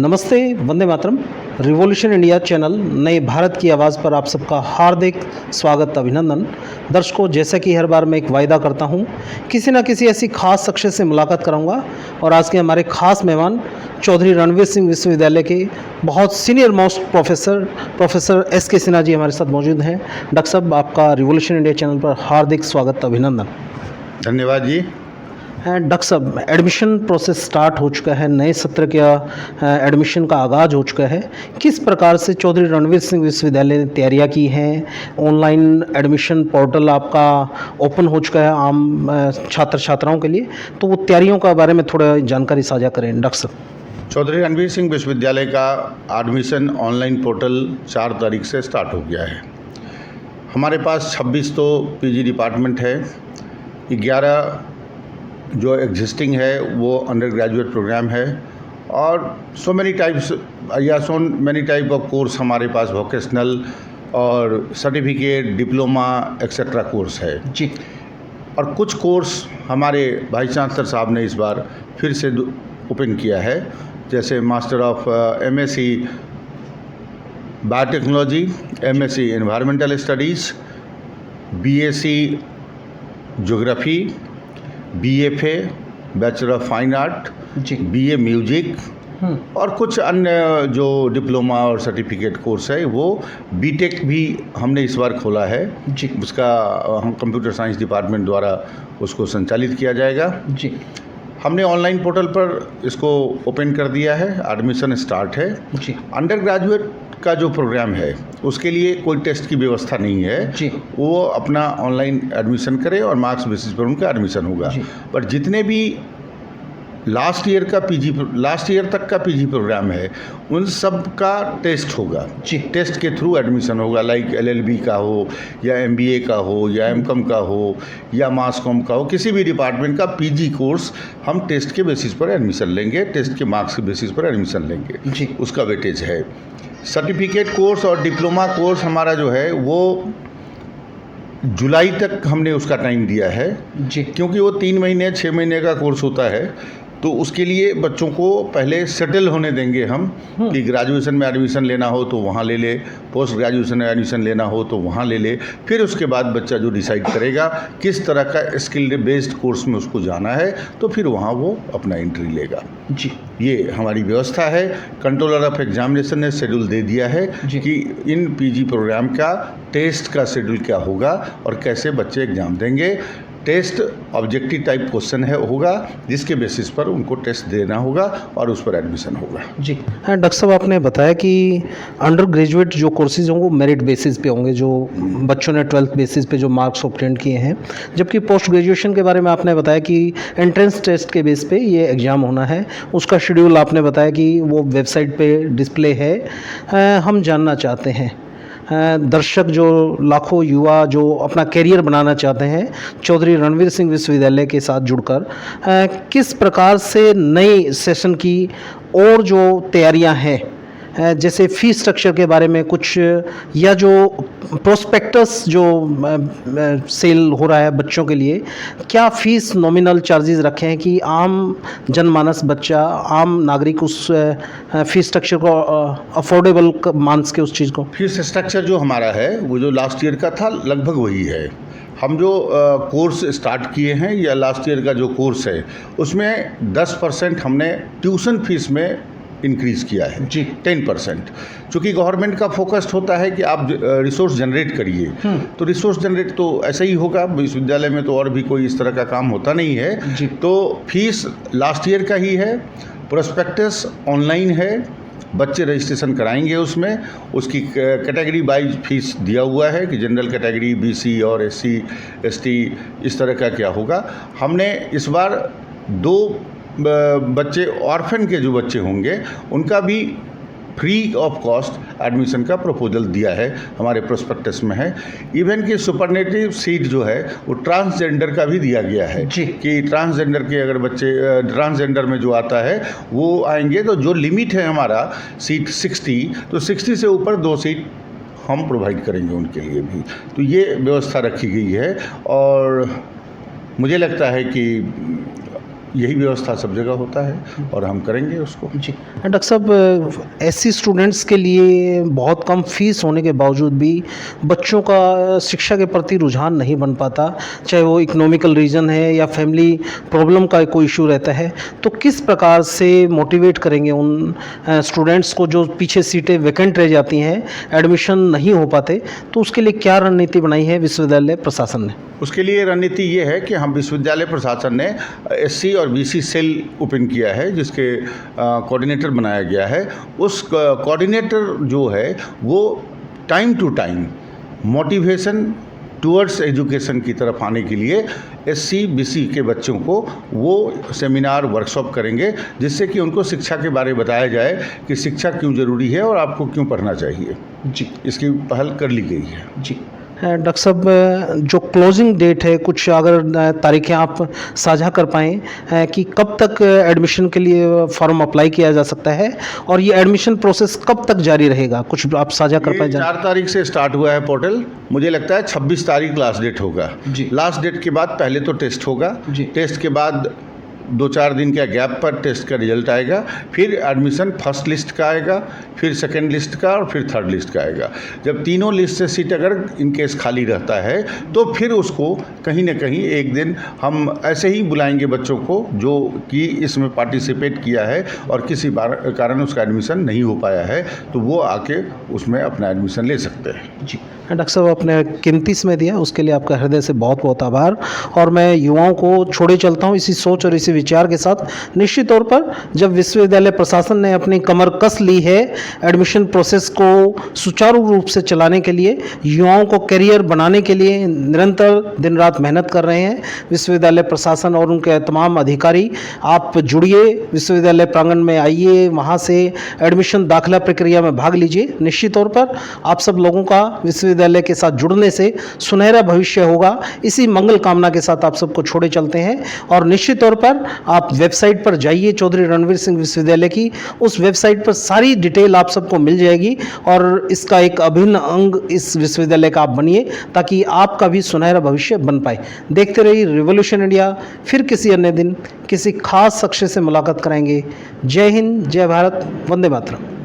नमस्ते, Vande Mataram. Revolution India channel नए भारत की आवाज़ पर आप सबका हार्दिक स्वागत, अभिनंदन। दर्शकों, जैसा कि हर बार मैं एक वायदा करता हूं, किसी न किसी ऐसी खास शख्सियत से मुलाकात कराऊंगा और आज के हमारे खास मेहमान चौधरी रणवीर सिंह विश्वविद्यालय के बहुत senior most professor S K. Sinha ji हमारे साथ मौजूद हैं। डॉक्टर साहब, आपका रिवॉल्यूशन इंडिया चैनल पर हार्दिक स्वागत, अभिनंदन। धन्यवाद जी। डॉक्टर साहब, एडमिशन प्रोसेस स्टार्ट हो चुका है, नए सत्र का एडमिशन का आगाज़ हो चुका है। किस प्रकार से चौधरी रणवीर सिंह विश्वविद्यालय ने तैयारियां की हैं? ऑनलाइन एडमिशन पोर्टल आपका ओपन हो चुका है आम छात्र छात्राओं के लिए, तो वो तैयारियों के बारे में थोड़ा जानकारी साझा करें डॉक्टर साहब। चौधरी रणवीर सिंह विश्वविद्यालय का एडमिशन ऑनलाइन पोर्टल 4 तारीख से स्टार्ट हो गया है। हमारे पास 26 तो पीजी डिपार्टमेंट है, 11 जो एग्जिस्टिंग है वो अंडर ग्रेजुएट प्रोग्राम है और so many type of course हमारे पास वोकेशनल और सर्टिफिकेट, डिप्लोमा एक्सेट्रा कोर्स है जी। और कुछ कोर्स हमारे वाइस चांसलर साहब ने इस बार फिर से ओपन किया है, जैसे master of MSc biotechnology, MSc environmental studies, BSc geography, BFA bachelor of fine art जी, बीए म्यूजिक और कुछ अन्य जो डिप्लोमा और सर्टिफिकेट कोर्स है वो बीटेक भी हमने इस बार खोला है जी, उसका हम कंप्यूटर साइंस डिपार्टमेंट द्वारा उसको संचालित किया जाएगा जी, हमने ऑनलाइन पोर्टल पर इसको ओपन कर दिया है। एडमिशन स्टार्ट है जी, अंडर ग्रेजुएट का जो प्रोग्राम है उसके लिए कोई टेस्ट की व्यवस्था नहीं है जी, वो अपना ऑनलाइन एडमिशन करे और मार्क्स बेसिस पर उनका एडमिशन होगा। जी। पर जितने भी लास्ट ईयर तक का पीजी प्रोग्राम है उन सब का टेस्ट होगा जी। टेस्ट के थ्रू एडमिशन होगा, लाइक एलएलबी का हो या एमबीए का हो या एमकॉम का हो या मास कॉम का हो, किसी भी डिपार्टमेंट का पीजी कोर्स हम टेस्ट के बेसिस पर एडमिशन लेंगे, टेस्ट के मार्क्स के बेसिस पर एडमिशन लेंगे जी। उसका वेटेज है। सर्टिफिकेट कोर्स और डिप्लोमा कोर्स हमारा जो है वो जुलाई तक हमने उसका टाइम दिया है जी, क्योंकि वो 3 महीने 6 महीने का कोर्स होता है, तो उसके लिए बच्चों को पहले सेटल होने देंगे हम कि ग्रेजुएशन में एडमिशन लेना हो तो वहाँ ले ले, पोस्ट ग्रेजुएशन में एडमिशन लेना हो तो वहाँ ले ले, फिर उसके बाद बच्चा जो डिसाइड करेगा किस तरह का स्किल बेस्ड कोर्स में उसको जाना है तो फिर वहाँ वो अपना एंट्री लेगा जी, ये हमारी व्यवस्था है। कंट्रोलर ऑफ एग्जामिनेशन ने शेड्यूल दे दिया है कि इन पीजी प्रोग्राम का टेस्ट का शेड्यूल क्या होगा और कैसे बच्चे एग्जाम देंगे। टेस्ट ऑब्जेक्टिव टाइप क्वेश्चन होगा जिसके बेसिस पर उनको टेस्ट देना होगा और उस पर एडमिशन होगा। जी। हाँ डॉक्टर साहब, आपने बताया कि अंडर ग्रेजुएट जो कोर्सेज होंगे वो मेरिट बेसिस पे होंगे, जो बच्चों ने 12th बेसिस पे जो मार्क्स ऑब्टेन किए हैं, जबकि पोस्ट ग्रेजुएशन के बारे में आपने बताया कि एंट्रेंस टेस्ट के बेस पे ये एग्ज़ाम होना है। उसका शेड्यूल आपने बताया कि वो वेबसाइट पे डिस्प्ले है। हम जानना चाहते हैं, दर्शक जो लाखों युवा जो अपना करियर बनाना चाहते हैं चौधरी रणवीर सिंह विश्वविद्यालय के साथ जुड़कर, किस प्रकार से नए सेशन की और जो तैयारियां हैं, जैसे फीस स्ट्रक्चर के बारे में कुछ, या जो प्रोस्पेक्टस जो सेल हो रहा है बच्चों के लिए, क्या फ़ीस नॉमिनल चार्जेस रखे हैं कि आम जनमानस बच्चा, आम नागरिक उस फ़ीस स्ट्रक्चर को अफोर्डेबल मान सके उस चीज़ को? फीस स्ट्रक्चर जो हमारा है वो जो लास्ट ईयर का था लगभग वही है। हम जो कोर्स स्टार्ट किए हैं या लास्ट ईयर का जो कोर्स है उसमें 10% हमने ट्यूशन फीस में इंक्रीज़ किया है जी, 10%। चूँकि गवर्नमेंट का फोकस्ड होता है कि आप रिसोर्स जनरेट करिए, तो रिसोर्स जनरेट तो ऐसा ही होगा, विश्वविद्यालय में तो और भी कोई इस तरह का काम होता नहीं है जी। तो फीस लास्ट ईयर का ही है। प्रोस्पेक्टस ऑनलाइन है, बच्चे रजिस्ट्रेशन कराएंगे उसमें, उसकी कैटेगरी वाइज फीस दिया हुआ है कि जनरल कैटेगरी, बीसी और एससी एसटी इस तरह का क्या होगा। हमने इस बार 2 बच्चे ऑर्फन के जो बच्चे होंगे उनका भी फ्री ऑफ कॉस्ट एडमिशन का प्रपोजल दिया है, हमारे प्रोस्पेक्टस में है। इवन कि सुपरनेटिव सीट जो है वो ट्रांसजेंडर का भी दिया गया है जी। कि ट्रांसजेंडर के अगर बच्चे ट्रांसजेंडर में जो आता है वो आएंगे तो जो लिमिट है हमारा सीट 60, तो 60 से ऊपर 2 सीट हम प्रोवाइड करेंगे उनके लिए भी। तो ये व्यवस्था रखी गई है और मुझे लगता है कि यही व्यवस्था सब जगह होता है और हम करेंगे उसको। जी डॉक्टर साहब, एससी स्टूडेंट्स के लिए बहुत कम फीस होने के बावजूद भी बच्चों का शिक्षा के प्रति रुझान नहीं बन पाता, चाहे वो इकोनॉमिकल रीज़न है या फैमिली प्रॉब्लम का कोई इशू रहता है, तो किस प्रकार से मोटिवेट करेंगे उन स्टूडेंट्स को जो पीछे सीटें वैकेंट रह जाती हैं, एडमिशन नहीं हो पाते, तो उसके लिए क्या रणनीति बनाई है विश्वविद्यालय प्रशासन ने? उसके लिए रणनीति ये है कि हम विश्वविद्यालय प्रशासन ने एससी और बीसी सेल ओपन किया है, जिसके कोऑर्डिनेटर बनाया गया है। उस कोऑर्डिनेटर जो है वो time to time motivation towards education की तरफ आने के लिए एससी बीसी के बच्चों को वो सेमिनार वर्कशॉप करेंगे, जिससे कि उनको शिक्षा के बारे में बताया जाए कि शिक्षा क्यों ज़रूरी है और आपको क्यों पढ़ना चाहिए। जी, इसकी पहल कर ली गई है। जी डॉक्टर साहब, जो क्लोजिंग डेट है, कुछ अगर तारीखें आप साझा कर पाएँ कि कब तक एडमिशन के लिए फॉर्म अप्लाई किया जा सकता है और ये एडमिशन प्रोसेस कब तक जारी रहेगा, कुछ आप साझा कर पाएँ? 4 तारीख से स्टार्ट हुआ है पोर्टल, मुझे लगता है 26 तारीख लास्ट डेट होगा। जी। लास्ट डेट के बाद पहले तो टेस्ट होगा। जी। टेस्ट के बाद 2-4 दिन का गैप पर टेस्ट का रिजल्ट आएगा, फिर एडमिशन फर्स्ट लिस्ट का आएगा, फिर सेकंड लिस्ट का और फिर थर्ड लिस्ट का आएगा। जब तीनों लिस्ट से सीट अगर इन केस खाली रहता है तो फिर उसको कहीं ना कहीं एक दिन हम ऐसे ही बुलाएंगे बच्चों को जो कि इसमें पार्टिसिपेट किया है और किसी कारण उसका एडमिशन नहीं हो पाया है, तो वो आके उसमें अपना एडमिशन ले सकते हैं। जी डॉक्टर साहब, आपने कीमती समय दिया, उसके लिए आपका हृदय से बहुत बहुत आभार। और मैं युवाओं को छोड़े चलता हूँ इसी सोच और इसी विचार के साथ। निश्चित तौर पर जब विश्वविद्यालय प्रशासन ने अपनी कमर कस ली है एडमिशन प्रोसेस को सुचारू रूप से चलाने के लिए, युवाओं को करियर बनाने के लिए निरंतर दिन रात मेहनत कर रहे हैं विश्वविद्यालय प्रशासन और उनके तमाम अधिकारी। आप जुड़िए, विश्वविद्यालय प्रांगण में आइए, वहाँ से एडमिशन दाखिला प्रक्रिया में भाग लीजिए। निश्चित तौर पर आप सब लोगों का विश्वविद्यालय के साथ जुड़ने से सुनहरा भविष्य होगा। इसी मंगल कामना के साथ आप सबको छोड़े चलते हैं और निश्चित तौर पर आप वेबसाइट पर जाइए, चौधरी रणवीर सिंह विश्वविद्यालय की। उस वेबसाइट पर सारी डिटेल आप सबको मिल जाएगी और इसका एक अभिन्न अंग इस विश्वविद्यालय का आप बनिए ताकि आपका भी सुनहरा भविष्य बन पाए। देखते रहिए रिवॉल्यूशन इंडिया। फिर किसी अन्य दिन किसी खास शख्स से मुलाकात कराएंगे। जय हिंद, जय भारत, वंदे मातरम।